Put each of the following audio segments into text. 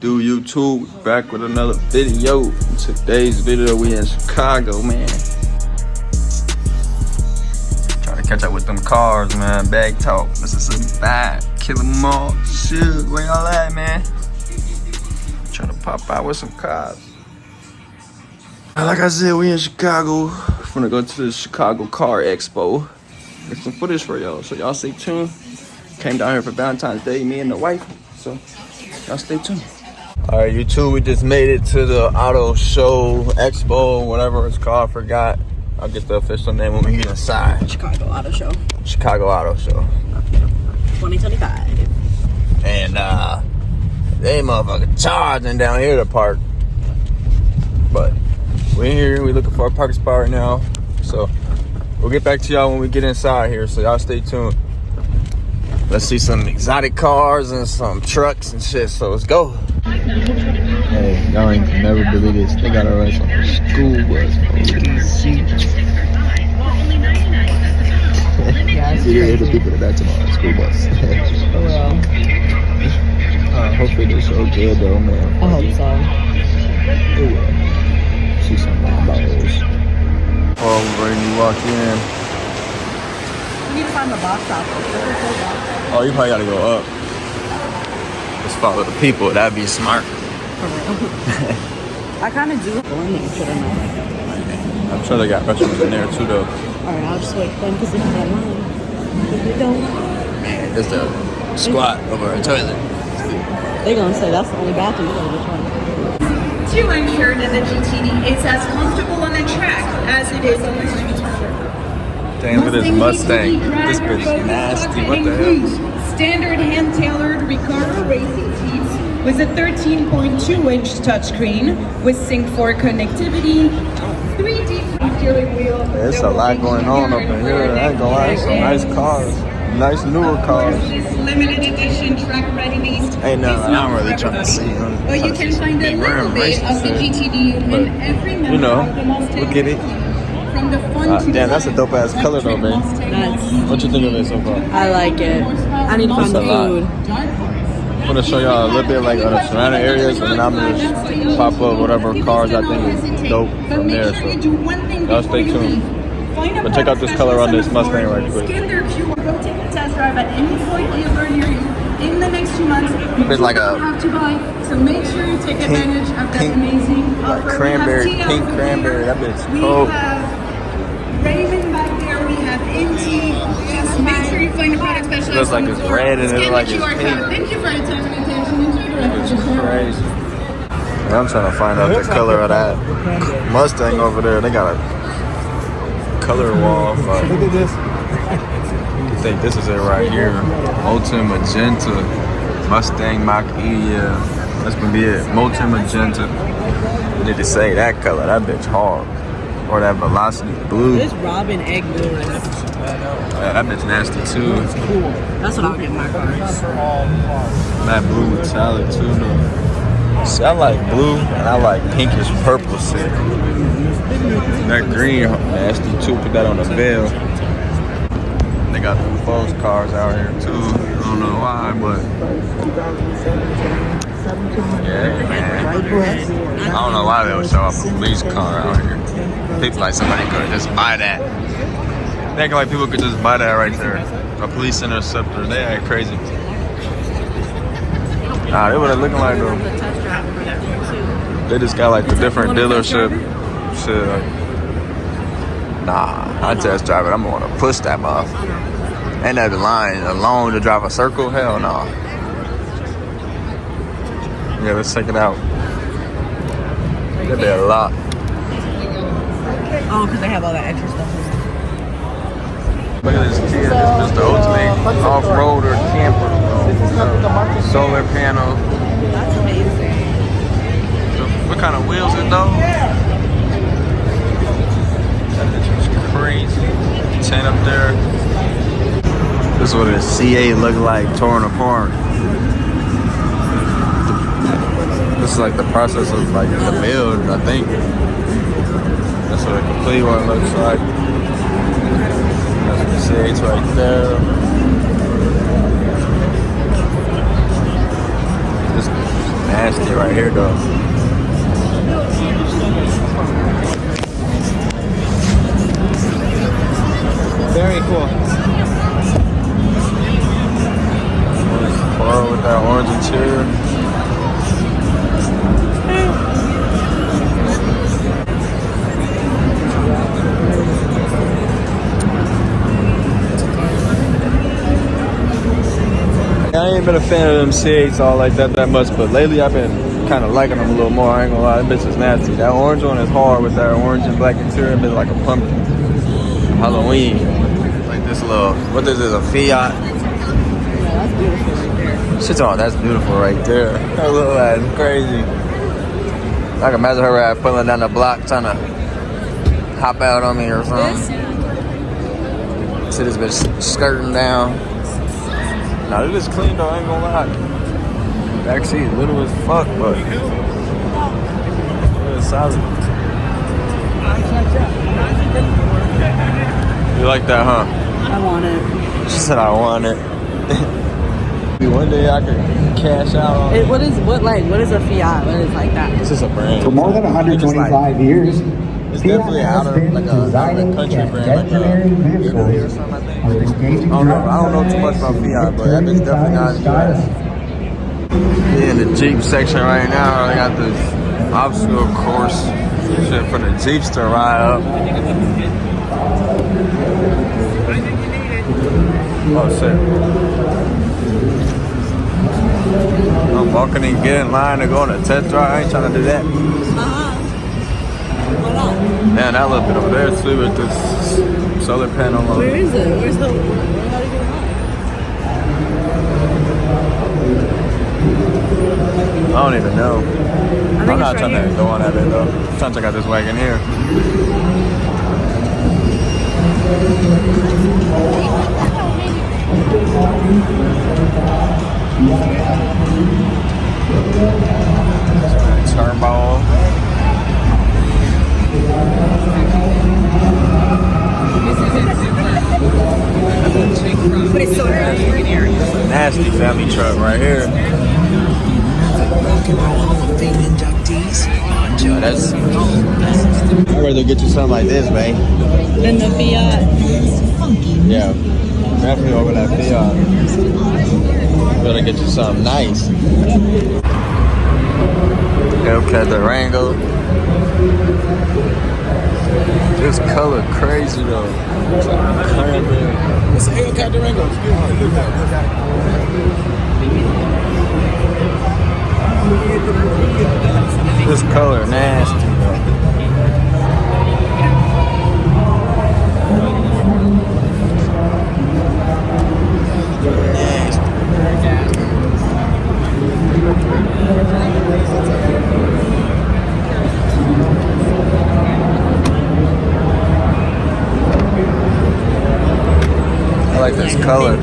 Do YouTube back with another video. Today's video we in Chicago, man. Trying to catch up with them cars, man. Bag talk, Mississippi vibe, kill 'em all. Shit, where y'all at, man? Trying to pop out with some cars. Like I said, we in Chicago. Finna go to the Chicago Car Expo. Get some footage for y'all, so y'all stay tuned. Came down here for Valentine's Day, me and the wife. So y'all stay tuned. All right, YouTube, we just made it to the auto show, expo, whatever it's called, I forgot. I'll get the official name when we get inside. Chicago Auto Show. Chicago Auto Show. 2025. And they motherfucking charging down here to park. But we're here, we looking for a parking spot right now. So we'll get back to y'all when we get inside here, so y'all stay tuned. Let's see some exotic cars and some trucks and shit, so let's go. Hey, y'all ain't gonna never believe this. They got us on a school bus. See, you're the people that tomorrow, school bus. For real. Hopefully they're so good though, man. I hope so. See something about those. Oh, right when you walk in. We need to find the box office. Oh, you probably gotta go up. Just follow the people, that'd be smart. For real. I kind of do go in there, should I know? I'm sure they got restaurants in there too though. Alright, I'll just wait for them because if they don't mind. If they don't, Man, there's the squat over a toilet. they're going to say that's the only bathroom for this one. To ensure that the GTD is as comfortable on the track as it is on the street. Damn, look at this Mustang. This bitch nasty, what the hell? Standard hand-tailored Recaro racing seats with a 13.2-inch touchscreen with Sync 4 connectivity, 3D steering wheel. There's a lot going on up in here. I ain't gonna lie, some nice cars. Nice newer cars. Limited edition track ready-based. Ain't nothing I'm really trying to see. But you can find a little bit of the GTD in every member you know, of the Mustang. we'll get it. From the fun to Damn, that's a dope ass color though, man. Nice. What you think of it so far? I like it. I need to find the That's a lot. food. I'm gonna show y'all a little bit like of the surrounding areas, and then I'm gonna just pop up whatever cars I think is dope from there. So y'all stay tuned. But check out this color on this Mustang right quick. Scan their QR. Go take a test drive at any Ford dealer near you in the next 2 months. You It's like don't a have to buy, so make sure you take advantage of that amazing offer. like cranberry, We have Tia pink over cranberry. there. That bitch We cold. have Raven back there. We have NT. Just make sure you find a product specialist. Looks like on the it's floor. red and Scan it's the like QR it's code. pink. Thank you for your time and attention. Enjoy the rest of It's the show. crazy. Man, I'm trying to find out the color of that Mustang over there. They got a color wall. Look at this. I think this is it right here. Molten magenta. Mustang Mach-E. Yeah, that's gonna be it. Molten magenta. I need to say that color. That bitch hard. Or that Velocity blue. This Robin egg blue. Yeah, that bitch nasty too. Cool. That's what I would get in my cars. That blue metallic too though. See, I like blue and I like pinkish purple shit. That green nasty too. Put that on the veil. They got them Foes cars out here too. I don't know why, but yeah, man. I don't know why they would show off a police car out here. People like somebody could just buy that. They act like people could just buy that right there. A police interceptor. They act crazy. Nah, they what it looking like though. They just got like the different dealership shit. Like, nah, I test drive it. I'm gonna push that motherfucker. Ain't that the line alone to drive a circle? Hell no. Yeah, let's check it out. That'd be a lot. Oh, because they have all that extra stuff in Look at this kid. This is the ultimate off-roader camper. Solar panel. there. That's amazing. What kind of wheels it though? That is crazy. 10 up there. This is what a CA look like torn apart. This is like the process of like the build, I think. That's what a complete one looks like. That's the CA's right there. nasty right here though. Very cool. Bar with that orange interior. I ain't been a fan of them C8s all like that much, but lately I've been kind of liking them a little more. I ain't gonna lie, that bitch is nasty. That orange one is hard with that orange and black interior, a bit like a pumpkin. Halloween. Like this little, what is this, a Fiat? Yeah, that's beautiful right there. Shit's on, that's beautiful right there. That little ass crazy. I can imagine her ass pulling down the block trying to hop out on me or something. See this bitch skirting down. Nah, this is clean though, I ain't gonna lie. Backseat little as fuck, but it's solid. You like that, huh? I want it. She said I want it. One day I could cash out on it. What is a Fiat? What is like that? It's just a brand. For more than 125 years, It's Fiat definitely has out of been like a designing country and brand, like engineering Italy or vehicles something, I think. with engaging I don't know too much about Fiat, but that bitch definitely not as good. Yeah, in the Jeep section right now, they got this obstacle course shit for the Jeeps to ride up. Oh shit. I'm walking and getting in line to go on a test drive. I ain't trying to do that. Man, that little bit over there too with this solar panel on. Where is it? Where's the? How do you get I don't even know. I'm not it's trying right to go on that bit though. I'm trying to check out this wagon here. Turbo. But it's so Nasty family truck right here. That's. I'd rather get you something like this, man. Then the Fiat. Yeah, definitely over that Fiat. Better get you something nice. Hellcat Durango. This color crazy though. It's like cranberry. It's a Hellcat Durango. This color nasty though. I like this color.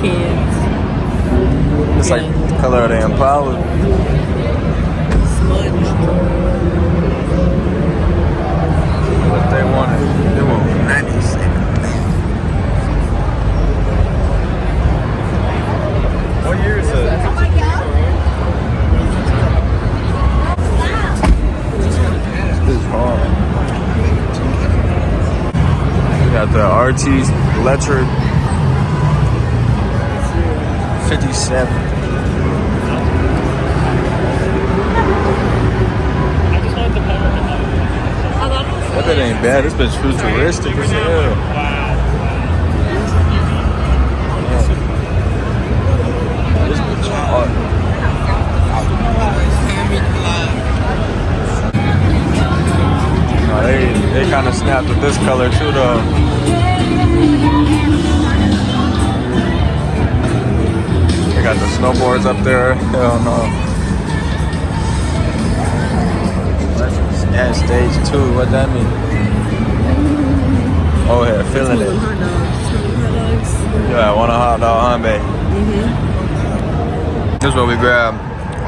It's like the color of the Impala. What they wanted. They want 96. What year is it? This is hard. We got the RT Electric 57. That bit ain't bad. This bitch futuristic as hell. This bitch hard. No, they kind of snapped with this color too, though. They got the snowboards up there. Hell no. Yeah, stage 2. What that mean? Oh, yeah, feeling it. Yeah, I want a hot dog, huh, babe? This is what we grabbed. A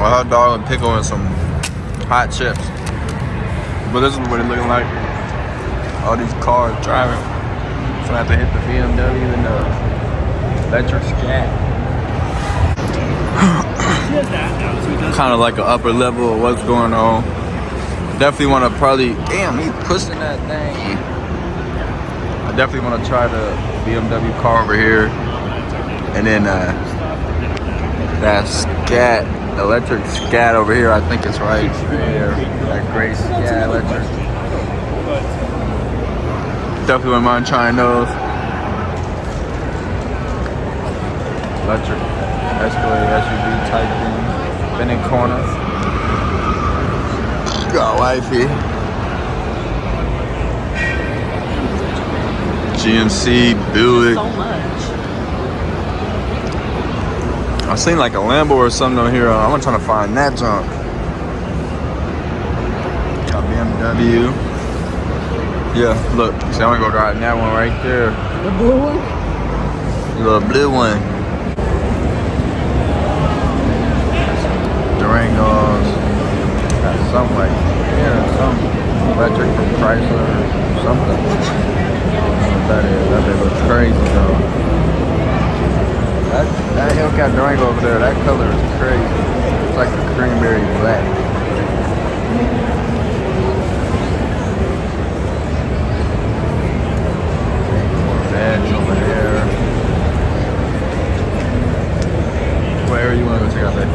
hot dog and pickle and some hot chips. But this is what it's looking like. All these cars driving. So I have to hit the BMW and the electric scat. Kind of like an upper level of what's going on. Definitely want to probably, damn, he pushing that thing. I definitely want to try the BMW car over here. And then that Scat, electric Scat over here, I think it's right there. That gray Scat electric. Definitely wouldn't mind trying those. Electric Escalade SUV type thing. Bending corners. Got wifey. GMC, Buick. So much. I seen like a Lambo or something on here. I'm trying to find that junk. Got BMW. Yeah, look. See, I'm gonna go drive that one right there. The blue one? The little blue one. Durangos. Got something like some electric from Chrysler or something. What that is? That thing looks crazy though. That Hellcat Durango over there, that color is crazy. It's like a cranberry black. Edge over there. What area you want to go check out there?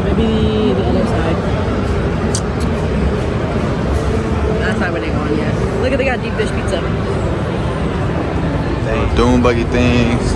Maybe the other side. That side we ain't going yet. Look at, they got deep dish pizza. Dune buggy things.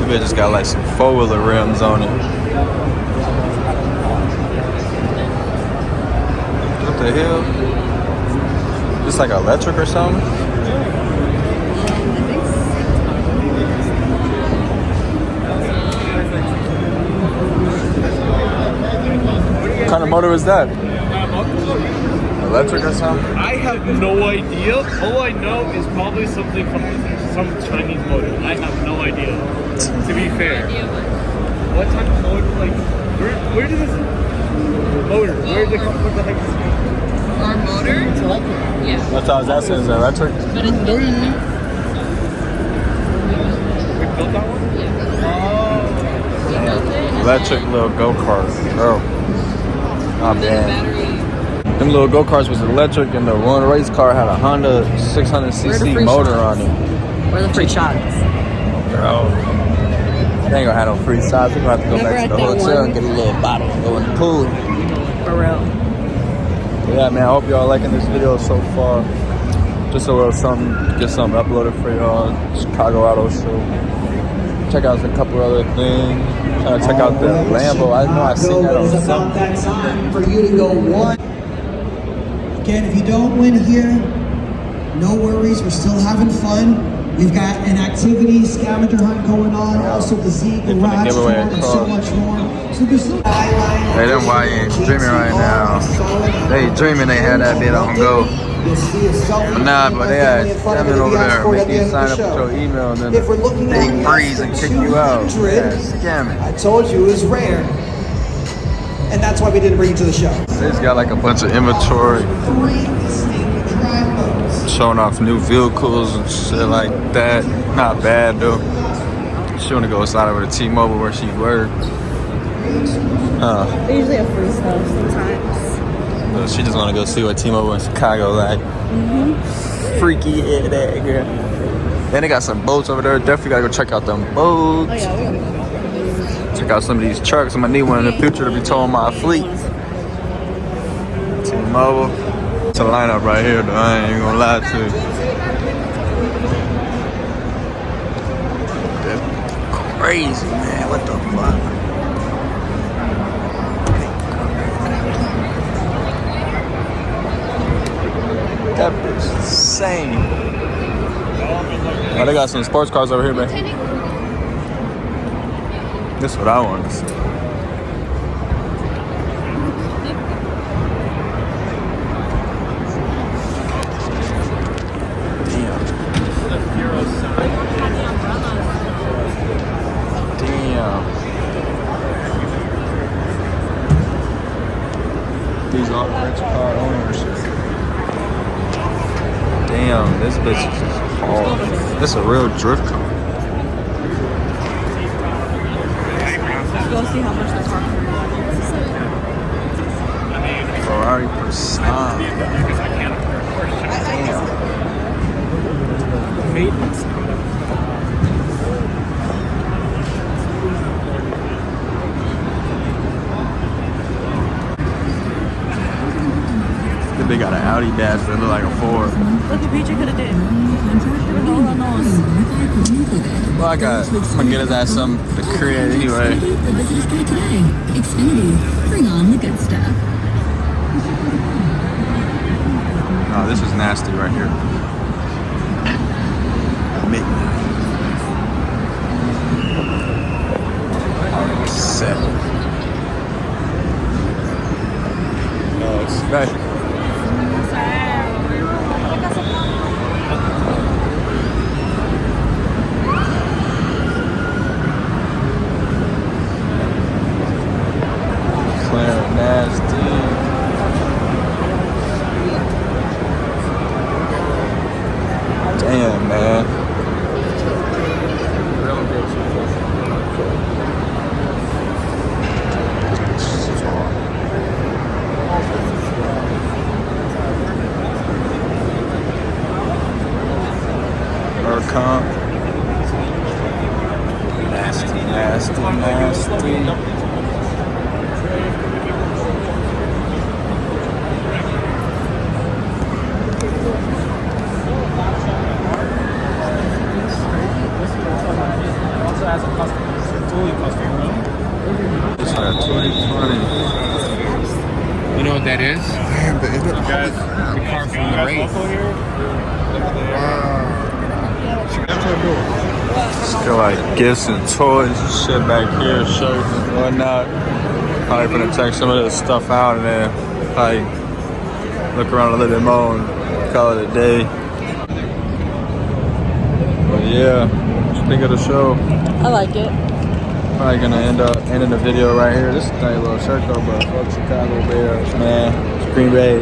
Maybe just got like some 4-wheeler rims on it. What the hell? Just like electric or something? What kind of motor is that? Electric or something? I have no idea. All I know is probably something from some Chinese motor. I have no idea. To be fair. What type of motor? Like, where did this motor? Where did it come from? The heck is it? Our motor? It's electric. Yeah. That's what I was asking, is it electric? But it's built in. We built that one? We built it. Electric little go-kart. Oh. Not The bad. battery. Them little go-karts was electric, and the one race car had a Honda 600cc motor on it. Where are the free shots? Bro. They ain't gonna have no free shots. We're gonna have to go Never back to the at that hotel one. and get a little bottle and go in the pool. For real. Yeah, man, I hope y'all liking this video so far. Just a little something, get something uploaded for y'all. Chicago Auto Show. Check out a couple other things. Trying to check out the Lambo. I know I seen that on It's about something. that time for you to go one. Again, if you don't win here, no worries. We're still having fun. We've got an activity scavenger hunt going on. Also the Z They're finna Garage give away a tour and so car. much more. So there's no Hey, them YNs dreaming right now. They dreaming they had that bit on go. But nah, but they had scamming over there. Make you sign up with your email and then they freeze and kick you out. Yeah, scamming. I told you it was rare. And that's why we didn't bring you to the show. They just got like a bunch of inventory, 3 distinct drive modes. showing off new vehicles and shit like that. Not bad though. She wanna go inside over to T-Mobile where she works. They usually have free stuff sometimes. So she just wanna go see what T-Mobile in Chicago like. Freaky head that girl. Then they got some boats over there. Definitely gotta go check out them boats. Oh yeah, we gotta go. Check out some of these trucks. I'm gonna need one in the future to be towing my fleet. T-Mobile. It's a lineup right here though. I ain't even gonna lie to you. That's crazy, man. What the fuck? That bitch is insane. Oh, they got some sports cars over here, man. This is what I want to see. Damn, this bitch is hard. This a real drift car. Let's go see how much the car is. Ferrari Persona. Maintenance. They got an Audi dash that look like a Ford. Look at Peachy could have did. All I know is Well, I'm gonna get his ass something to create anyway. The visitors guide today. Xfinity. Bring on the good stuff. Oh, this is nasty right here. Midnight. Oh, 7. Oh, it's nice. Nasty. Damn, man. Comp. Nasty, nasty, nasty. As a customer, it's a fully custom. It's like a 2020. You know what that is? Damn, but The car from the race. Still like gifts and toys and shit back here, shirts and whatnot. Probably gonna take some of this stuff out and then probably look around a little bit more and call it a day. But yeah, what you think of the show? I like it. Probably gonna end up ending the video right here. This is a tiny little shirt though, but fuck Chicago Bears, man. It's Green Bay.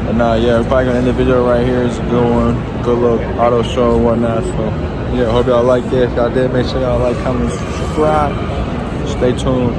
But nah, yeah, we're probably gonna end the video right here. It's a good one. Good little auto show and whatnot. So yeah, hope y'all like this. If y'all did, make sure y'all like, comment, subscribe. Stay tuned.